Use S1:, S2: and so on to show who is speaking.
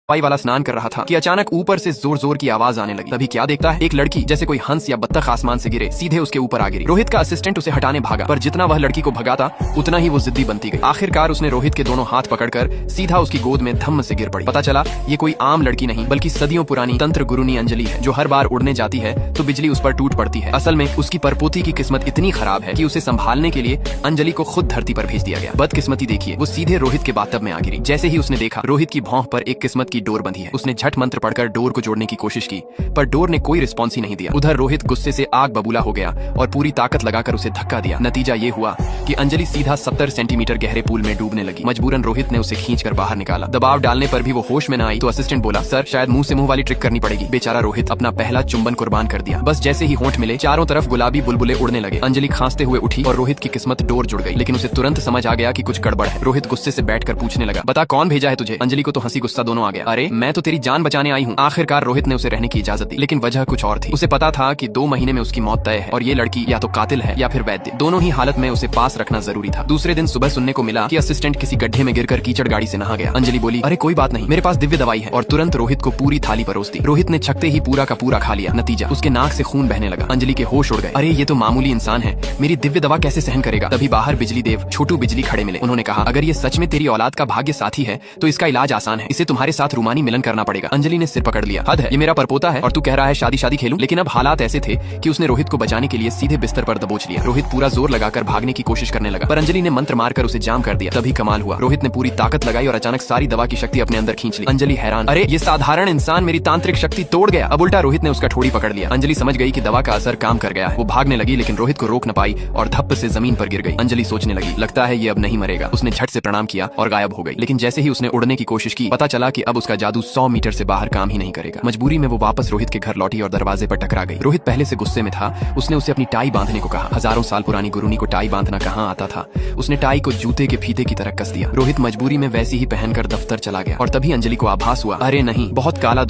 S1: पाई वाला स्नान कर रहा था कि अचानक ऊपर से जोर जोर की आवाज आने लगी। तभी क्या देखता है, एक लड़की जैसे कोई हंस या बत्तख आसमान से गिरे सीधे उसके ऊपर आ गिरी। रोहित का असिस्टेंट उसे हटाने भागा, पर जितना वह लड़की को भगाता उतना ही वो जिद्दी बनती गई। आखिरकार उसने रोहित के दोनों हाथ पकड़कर सीधा उसकी गोद में धम्म से गिर पड़ी। पता चला ये कोई आम लड़की नहीं बल्कि सदियों पुरानी तंत्र गुरुनी अंजलि है, जो हर बार उड़ने जाती है तो बिजली उस पर टूट पड़ती है। असल में उसकी परपोती की किस्मत इतनी खराब है कि उसे संभालने के लिए अंजलि को खुद धरती पर भेज दिया गया। बदकिस्मती देखिए, वो सीधे रोहित के बातब में आ गिरी। जैसे ही उसने देखा रोहित की भौंह पर एक किस्मत की डोर बंधी है, उसने झट मंत्र पढ़कर डोर को जोड़ने की कोशिश की, पर डोर ने कोई रिस्पॉन्स ही नहीं दिया। उधर रोहित गुस्से से आग बबूला हो गया और पूरी ताकत लगाकर उसे धक्का दिया। नतीजा ये हुआ कि अंजलि सीधा 70 सेंटीमीटर गहरे पूल में डूबने लगी। मजबूरन रोहित ने उसे खींचकर बाहर निकाला। दबाव डालने पर भी वो होश में न आई तो असिस्टेंट बोला, सर शायद मुंह से मुंह वाली ट्रिक करनी पड़ेगी। बेचारा रोहित अपना पहला चुंबन कुर्बान कर दिया। बस जैसे ही होंठ मिले चारों तरफ गुलाबी बुलबुले उड़ने लगे। अंजलि खांसते हुए उठी और रोहित की किस्मत डोर जुड़ गई, लेकिन उसे तुरंत समझ आ गया कि कुछ गड़बड़ है। रोहित गुस्से से बैठकर पूछने लगा, बता कौन भेजा है तुझे? अंजलि को तो हंसी गुस्सा दोनों आ गया। अरे मैं तो तेरी जान बचाने आई हूँ। आखिरकार रोहित ने उसे रहने की इजाजत दी, लेकिन वजह कुछ और थी। उसे पता था कि 2 महीने में उसकी मौत तय है और ये लड़की या तो कातिल है या फिर वैद्य। दोनों ही हालत में उसे पास रखना जरूरी था। दूसरे दिन सुबह सुनने को मिला कि असिस्टेंट किसी गड्ढे में गिरकर कीचड़ गाड़ी से नहा गया। अंजलि बोली, अरे कोई बात नहीं, मेरे पास दिव्य दवाई है, और तुरंत रोहित को पूरी थाली परोस दी। रोहित ने छकते ही पूरा का पूरा खा लिया। नतीजा उसके नाक से खून बहने लगा। अंजलि के होश उड़ गए। अरे ये तो मामूली इंसान है, मेरी दिव्य दवा कैसे सहन करेगा? तभी बाहर बिजली देव छोटू बिजली खड़े मिले। उन्होंने कहा, अगर ये सच में तेरी औलाद का भाग्य साथी है तो इसका इलाज आसान है, इसे तुम्हारे साथ रूमानी मिलन करना पड़ेगा। अंजलि ने सिर पकड़ लिया। हद है, ये मेरा परपोता है और तू कह रहा है शादी शादी खेलूं? लेकिन अब हालात ऐसे थे कि उसने रोहित को बचाने के लिए सीधे बिस्तर पर दबोच लिया। रोहित पूरा जोर लगाकर भागने की कोशिश करने लगा, पर अंजलि ने मंत्र मारकर उसे जाम कर दिया। तभी कमाल हुआ, रोहित ने पूरी ताकत लगाई और अचानक सारी दवा की शक्ति अपने अंदर खींच ली। अंजलि हैरान, अरे ये साधारण इंसान मेरी तांत्रिक शक्ति तोड़ गया। अब उल्टा रोहित ने उसका ठोड़ी पकड़ लिया। अंजलि समझ गई कि दवा का असर काम कर गया है। वो भागने लगी, लेकिन रोहित को रोक न पाई और धप्प से जमीन पर गिर गई। अंजलि सोचने लगी, लगता है ये अब नहीं मरेगा। उसने झट से प्रणाम किया और गायब हो गई। लेकिन जैसे ही उसने उड़ने की कोशिश की, पता चला कि अब उसका जादू 100 मीटर से बाहर काम ही नहीं करेगा। मजबूरी में वो वापस रोहित के घर लौटी और दरवाजे पर टकरा गई। रोहित पहले से गुस्से में था। उसने उसे अपनी टाई बांधने को कहा। हजारों साल पुरानी गुरुनी को टाई बांधना कहाँ आता था। उसने टाई को जूते के फीते की तरह कस दिया। रोहित मजबूरी में वैसी ही पहनकर दफ्तर चला गया और तभी अंजलि को आभास हुआ, अरे नहीं, बहुत काला